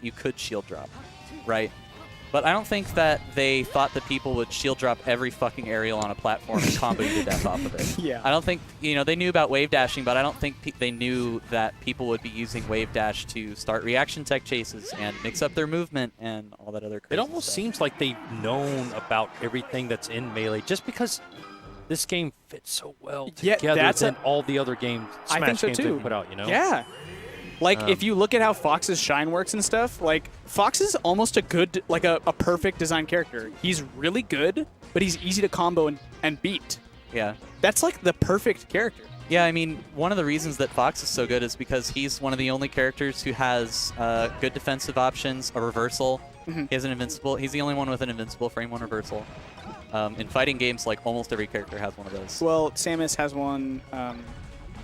you could shield drop, right? But I don't think that they thought that people would shield drop every fucking aerial on a platform and combo you to death off of it. Yeah. I don't think, they knew about wave dashing, but I don't think they knew that people would be using wave dash to start reaction tech chases and mix up their movement and all that other crazy It almost stuff. seems like they've known about everything that's in Melee just because this game fits so well together than all the other games, Smash games they put out, Yeah. Like, if you look at how Fox's shine works and stuff, like, Fox is almost a good, like, a perfect design character. He's really good, but he's easy to combo and beat. Yeah. That's, like, the perfect character. Yeah, I mean, one of the reasons that Fox is so good is because he's one of the only characters who has good defensive options, a reversal. He has an invincible. He's the only one with an invincible frame 1 reversal. In fighting games, like, almost every character has one of those. Well, Samus has one.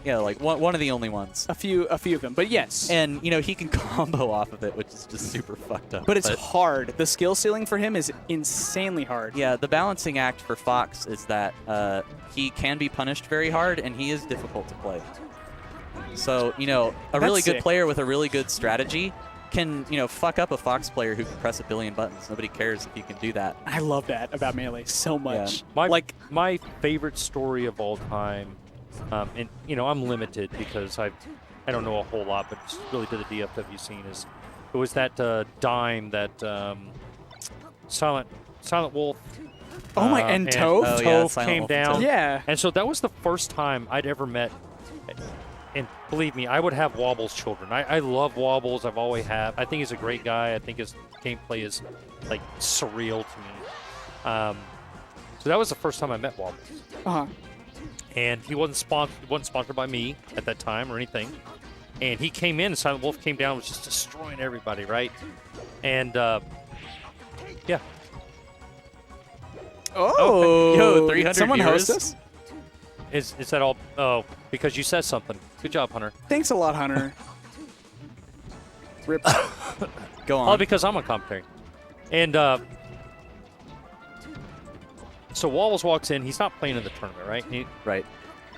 Yeah, like one of the only ones. A few of them, but yes. And, he can combo off of it, which is just super fucked up. But it's hard. The skill ceiling for him is insanely hard. Yeah, the balancing act for Fox is that he can be punished very hard, and he is difficult to play. So, a really good player with a really good strategy can, fuck up a Fox player who can press a billion buttons. Nobody cares if you can do that. I love that about Melee so much. Yeah. My favorite story of all time, and I'm limited because I don't know a whole lot, but just really did the DFW scene, is it was that dime that Silent Wolf. Oh my! And Toph. Toph came down. Yeah. And so that was the first time I'd ever met. And believe me, I would have Wobble's children. I love Wobbles. I've always have. I think he's a great guy. I think his gameplay is like surreal to me. So that was the first time I met Wobbles. And he wasn't sponsored by me at that time or anything. And he came in, and Silent Wolf came down and was just destroying everybody, right? And, yeah. Oh! Yo, 300 someone viewers? host us? Is that all? Oh, because you said something. Good job, Hunter. Thanks a lot, Hunter. Rip. Go on. Oh, because I'm on commentary. And, so Wobbles walks in. He's not playing in the tournament, right? Right.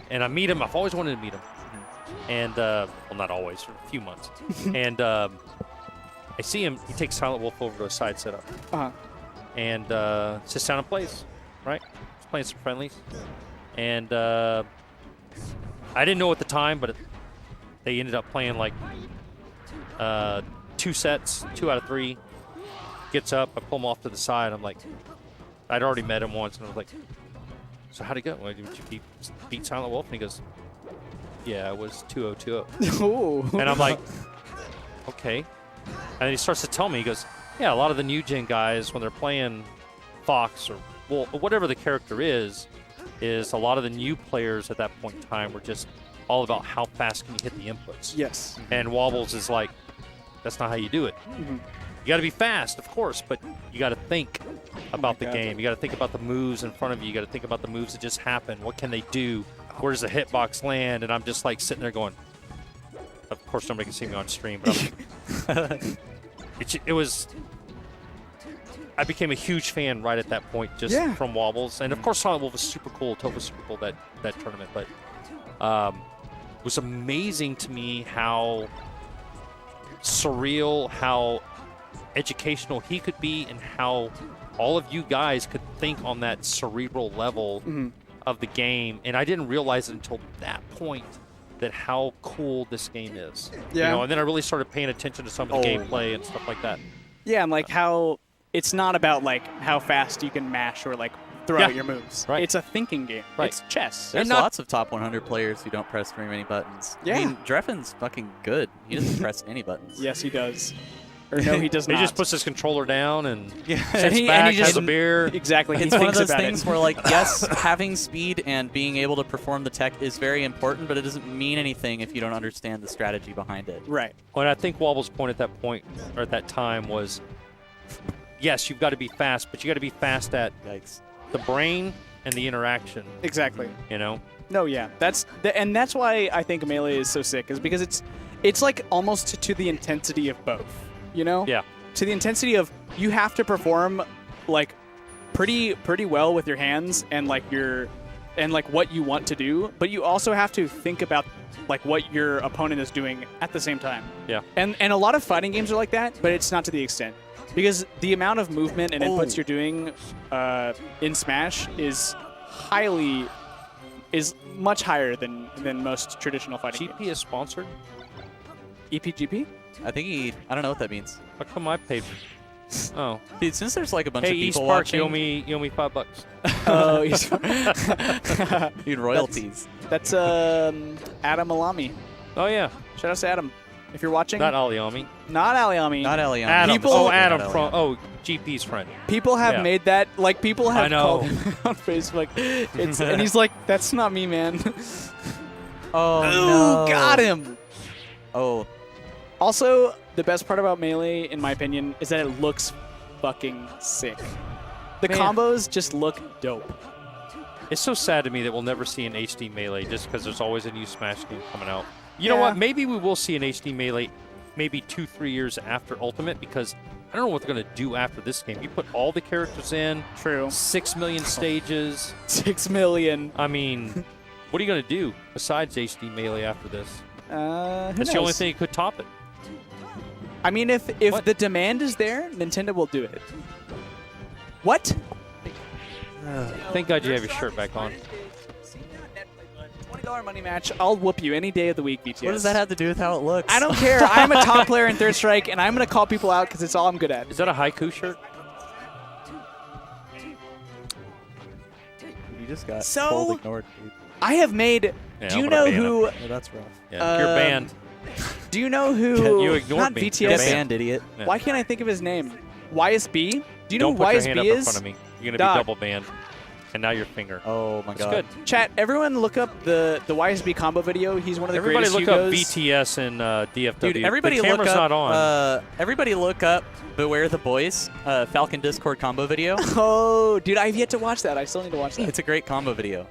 And I meet him. I've always wanted to meet him. And, well, not always, for a few months. And I see him. He takes Silent Wolf over to a side setup. And sits down and plays, right? He's playing some friendlies. And I didn't know at the time, but they ended up playing like 2 sets, 2 out of 3. Gets up. I pull him off to the side. I'm like, I'd already met him once, and I was like, so how'd it go? Did you beat Silent Wolf? And he goes, yeah, it was 2-0-2-0. Ooh. And I'm like, okay. And then he starts to tell me, he goes, yeah, a lot of the new gen guys, when they're playing Fox or whatever the character is a lot of the new players at that point in time were just all about how fast can you hit the inputs. Yes. And Wobbles is like, that's not how you do it. You got to be fast, of course, but you got to think about the game. You got to think about the moves in front of you. You got to think about the moves that just happen. What can they do? Where does the hitbox land? And I'm just like sitting there going, of course nobody can see me on stream, but it was, I became a huge fan right at that point just from Wobbles. And of course Silent Wolf was super cool. Toph was super cool that tournament. But it was amazing to me how surreal, how educational he could be, and how all of you guys could think on that cerebral level of the game. And I didn't realize it until that point that how cool this game is. Yeah. And then I really started paying attention to some of the gameplay and stuff like that. Yeah, and like how it's not about like how fast you can mash or like throw out your moves. Right. It's a thinking game. Right. It's chess. There's lots of top 100 players who don't press very many buttons. Yeah. I mean, Dreffen's fucking good. He doesn't press any buttons. Yes, he does. Or no, he does not. He just puts his controller down and sits and back, he just has a beer. Exactly. He It's one of thinks those about things it. where, like, yes, having speed and being able to perform the tech is very important, but it doesn't mean anything if you don't understand the strategy behind it. Right. Well, and I think Wobble's point at that point, or at that time, was, yes, you've got to be fast, but you got to be fast at the brain and the interaction. Exactly. You know? No, yeah. And that's why I think Melee is so sick, is because it's like almost to the intensity of both, you know? Yeah. To the intensity of you have to perform like pretty well with your hands and like your and like what you want to do, but you also have to think about like what your opponent is doing at the same time. Yeah. And a lot of fighting games are like that, but it's not to the extent. Because the amount of movement and inputs you're doing in Smash is much higher than most traditional fighting GP games. is sponsored? EPGP? I think I don't know what that means. How come I paid? Oh. Dude, since there's like a bunch Hey, of East people Park, watching, you owe me $5. Oh, dude, royalties. That's Adam Alami. Oh, yeah. Shout out to Adam. If you're watching. Not Aliami. Not Aliami. Not Elion. Adam. People- Adam Not from. Elion. Oh, GP's friend. People have Yeah. made that, like, people have I know. called him on Facebook. And he's like, that's not me, man. Oh, Ooh, no. got him. Oh, Also, the best part about Melee, in my opinion, is that it looks fucking sick. The Man. combos just look dope. It's so sad to me that we'll never see an HD Melee just because there's always a new Smash game coming out. You know Yeah. what? Maybe we will see an HD Melee maybe 2-3 years after Ultimate because I don't know what they're going to do after this game. You put all the characters in, True. 6 million stages. 6 million. I mean, what are you going to do besides HD Melee after this? Who That's the only knows? thing that could top it. I mean, if What? the demand is there, Nintendo will do it. What? Thank God you have your shirt back on. $20 money match. I'll whoop you any day of the week, BTS. what does that have to do with how it looks? I don't care. I'm a top player in Third Strike, and I'm going to call people out because it's all I'm good at. Is that a haiku shirt? You just got So- cold ignored, dude. I have made. Yeah, do you I'm gonna know ban who? Oh, that's rough. Yeah, you're Um, banned. Do you know who? You ignored not me. BTS. You're Get banned. banned, idiot. Yeah. Why can't I think of his name? YSB. Do you know Don't who put your YSB hand up is? in front of me. You're going to Dog. be double banned. And now your finger. Oh my That's god. good. Chat. Everyone, look up the YSB combo video. He's one of the Everybody greatest look up Hugos. BTS and DFW. Dude, everybody the look camera's up. not on. Everybody look up Beware the Boys Falcon Discord combo video. Oh, dude, I've yet to watch that. I still need to watch that. It's a great combo video.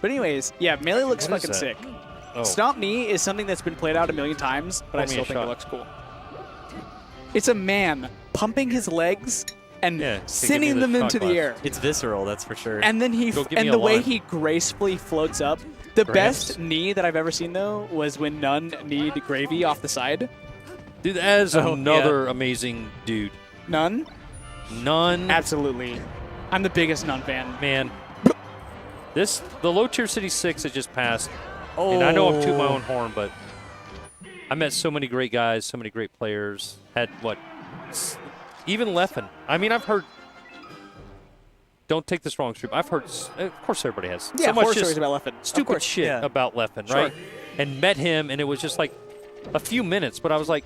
But anyways, yeah, Melee looks What is fucking that? sick. Oh. Stomp knee is something that's been played out a million times, but I Pour me still a think it shot. looks cool. It's a man pumping his legs and Yeah, give me sending the them shot into the glass. air. It's visceral, that's for sure. And then Go give me the a way line. he gracefully floats up. The Grants. best knee that I've ever seen though was when Nunn kneed Gravy off the side. Dude, that is Oh, another amazing dude. Nunn? None. Absolutely. I'm the biggest Nunn fan. Man. The low tier city 6 that just passed. oh, And I know I'm tooting my own horn, but I met so many great guys, so many great players. Had even Leffen. I mean, I've heard. Don't take this wrong, Stream. I've heard. Of course, everybody has. Yeah, so much horror just stories about Leffen. Of stupid course. shit yeah. about Leffen, Sure. right? And met him, and it was just like a few minutes, but I was like,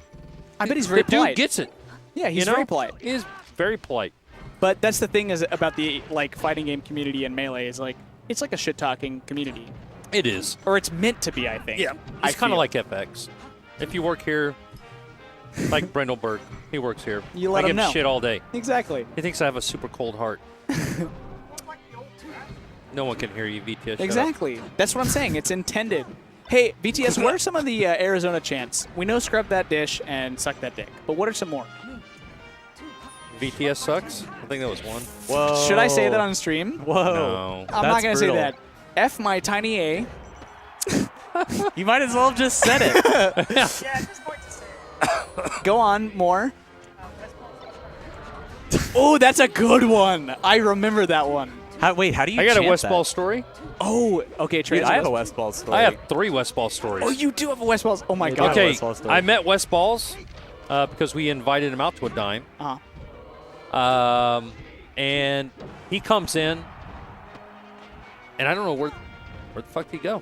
I bet he's very the dude polite. gets it. Yeah, he's you know? very polite. He is very polite. But that's the thing is about the like fighting game community and Melee is like it's like a shit talking community, It is. or it's meant to be. I think. It's kind feel. of like FX. If you work here, like Brendelberg, he works here. You let I him give him know. shit all day. Exactly. He thinks I have a super cold heart. No one can hear you, VTS. shut up. Exactly. That's what I'm saying. It's intended. Hey, BTS, what are some of the Arizona chants? We know scrub that dish and suck that dick, but what are some more? VTS sucks? I think that was one. Whoa. Should I say that on stream? Whoa. No. I'm not That's going to say brutal. that. F my tiny A. You might as well have just said it. Yeah, at this point to say it. Go on, more. Oh, that's a good one. I remember that one. Wait, how do you I got a chant West that? Ball story. Oh, okay. Dude, I have a West Ball story. I have 3 West Ball stories. Oh, you do have a West Balls. Oh my Yeah, god. okay. Okay, West Ball story. I met West Balls because we invited him out to a dime. Uh-huh. And he comes in, and I don't know where the fuck did he go?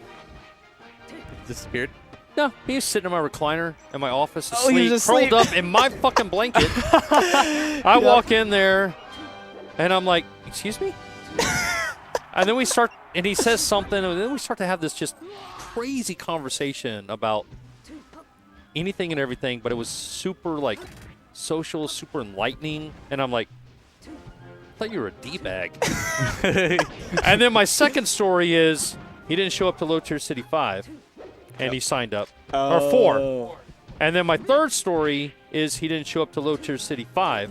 Disappeared. No, he was sitting in my recliner in my office Oh, he asleep, was asleep. curled up in my fucking blanket. I walk in there, and I'm like, excuse me? And then he says something, and then we start to have this just crazy conversation about anything and everything, but it was super, like, social, super enlightening, and I'm like, I thought you were a D-bag. And then my second story is he didn't show up to Low Tier City 5, and he signed up. Or 4. Oh. And then my third story is he didn't show up to Low Tier City 5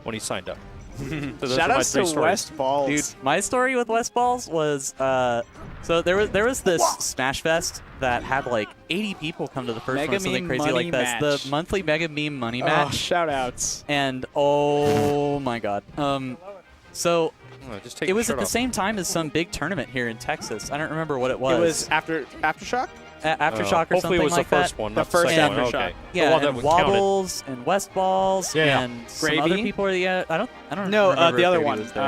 when he signed up. So those Shout are my outs three to stories. West Balls. Dude, my story with West Balls was so there was this Smash Fest that had like 80 people come to the first Mega one, something Meme crazy Money like this. Match. The monthly Mega Meme Money Oh, Match. shout outs. And oh my god. So Oh, just take it your was shirt at the off. same time as some big tournament here in Texas. I don't remember what it was. It was Aftershock? Aftershock or Hopefully something it was like the first that. one, The not first second one. Aftershock. Okay. Yeah, The one that and counted. Wobbles and West Balls Yeah. and Gravy? some other people. Yeah, I don't No, remember the if other Gravy one. was there.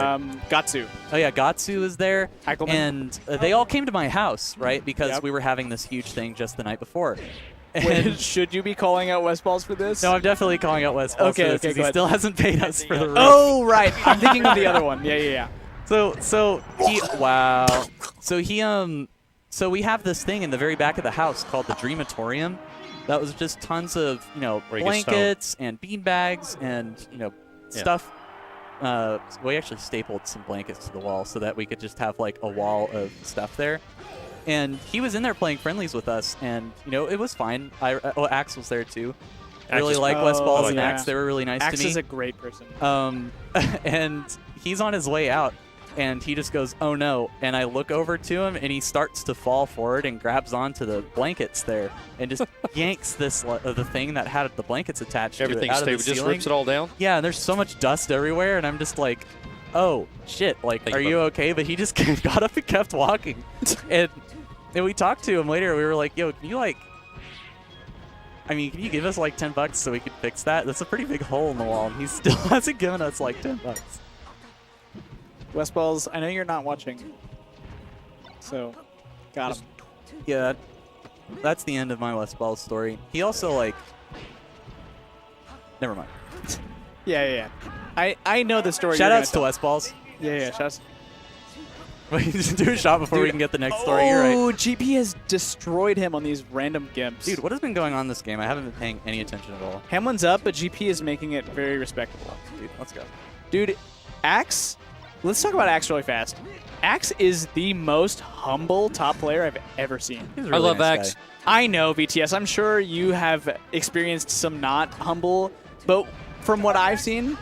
Gatsu. Oh yeah, Gatsu was there, Eichelman. and they all came to my house, right? Because Yep. we were having this huge thing just the night before. Wait, should you be calling out West Balls for this? No, I'm definitely calling out West Balls Okay, for this, okay, 'cause go he ahead. still hasn't paid us for the roof. Oh, right. I'm thinking of the other one. Yeah. So he so we have this thing in the very back of the house called the Dreamatorium. That was just tons of Where you get stoned. blankets and bean bags and stuff. We actually stapled some blankets to the wall so that we could just have like a wall of stuff there. And he was in there playing friendlies with us, and it was fine. Axe was there too. I really is like cool. West Balls Oh, and yeah. Axe. They were really nice Axe to me. is a great person. And he's on his way out, and he just goes, "Oh no!" And I look over to him, and he starts to fall forward and grabs onto the blankets there, and just yanks the thing that had the blankets attached Everything to it out of the stable, just ceiling. rips it all down. Yeah, and there's so much dust everywhere, and I'm just like, "Oh shit! Like, Thank are you, you bud. okay?" But he just got up and kept walking, and we talked to him later. We were like, "Yo, can you give us like $10 so we could fix that? That's a pretty big hole in the wall, and he still hasn't given us like $10." West Balls, I know you're not watching. So, got him. Yeah, that's the end of my West Balls story. He also never mind. Yeah. I know the story. Shout you're outs to gonna West Balls. tell. Yeah. Shouts. Wait, just do a shot before we Dude, can get the next story. You're Oh, right. GP has destroyed him on these random gimps. Dude, what has been going on this game? I haven't been paying any attention at all. Hamlin's up, but GP is making it very respectable. Dude, let's go. Dude, Axe, let's talk about Axe really fast. Axe is the most humble top player I've ever seen. He's a I really love nice Axe. guy. I know, VTS. I'm sure you have experienced some not humble, but from what I've seen,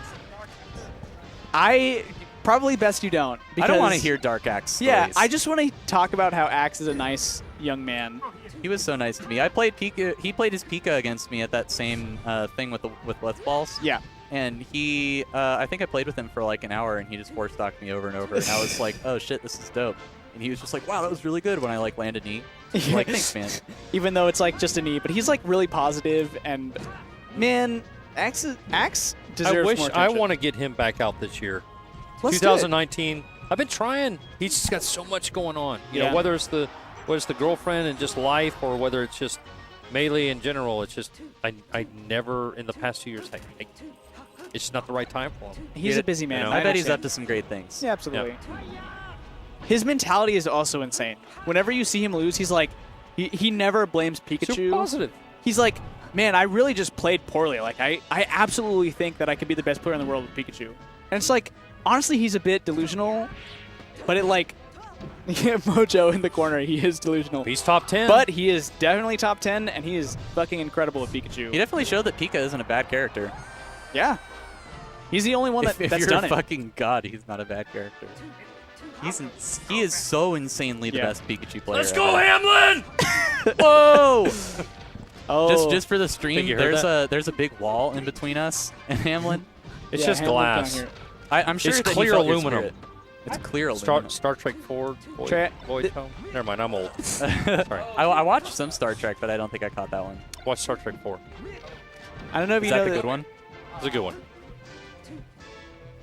probably best you don't. I don't want to because- hear Dark Axe Yeah, stories. I just want to talk about how Axe is a nice young man. He was so nice to me. I played Pika. He played his Pika against me at that same thing with West Balls. Yeah. And he, I think I played with him for like an hour, and he just four stocked me over and over. And I was like, "Oh shit, this is dope." And he was just like, "Wow, that was really good." When I like landed knee, I'm like, "Thanks, man." Even though it's like just a knee, but he's like really positive and man, Axe deserves I wish more I attention. want to get him back out this year. Let's do it. 2019. I've been trying. He's just got so much going on. You Yeah. know, whether it's the girlfriend and just life, or whether it's just Melee in general. It's just I never in the past 2 years. It's just not the right time for him. He's a busy man. You know? I bet he's understand. up to some great things. Yeah, absolutely. His mentality is also insane. Whenever you see him lose, he's like, he never blames Pikachu. Super positive. He's like, man, I really just played poorly. Like, I absolutely think that I could be the best player in the world with Pikachu. And it's like, honestly, he's a bit delusional, but it like, Mojo in the corner, he is delusional. He's top 10. But he is definitely top 10, and he is fucking incredible with Pikachu. He definitely showed that Pika isn't a bad character. Yeah. He's the only one If that's you're done a it. fucking god, he's not a bad character. He is so insanely the Yeah. best Pikachu player. Let's go, ever. Hamlin! Whoa! Oh, Just for the stream, Think you heard there's a big wall in between us and Hamlin. It's yeah, just Hamlin's down glass. here. I'm sure It's that he clear felt your aluminum. spirit. It's clear aluminum. Star Trek 4 Void Home. Never mind, I'm old. Sorry. I watched some Star Trek, but I don't think I caught that one. Watch Star Trek 4. I don't know if Is you know that the good one? It's a good one.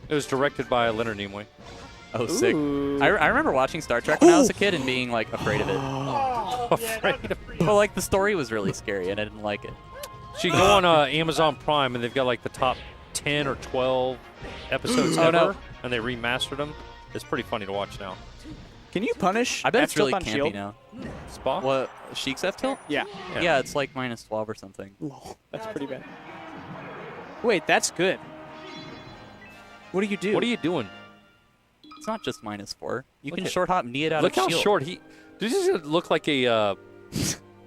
It was directed by Leonard Nimoy. Oh, sick. Ooh. I remember watching Star Trek when I was a kid and being like afraid of it. Afraid of Well, like the story was really scary and I didn't like it. So you go on Amazon Prime, and they've got like the top 10 or 12 episodes Oh, ever, no. and they remastered them. It's pretty funny to watch now. Can you punish? I bet it's F-tilt really on campy shield? now. Spa? What, Sheik's F-tilt? Yeah. Yeah. Yeah, it's like -12 or something. Lol, that's pretty bad. Wait, that's good. What do you do? What are you doing? It's not just -4. You Look can at- short hop, knee it out Look of how shield. short he. Does he just look like a?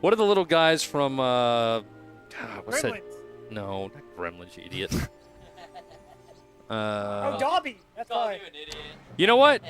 What are the little guys from? What's that? Gremlins. No, not Gremlins, you idiot. Oh, Dobby. That's fine. You know what?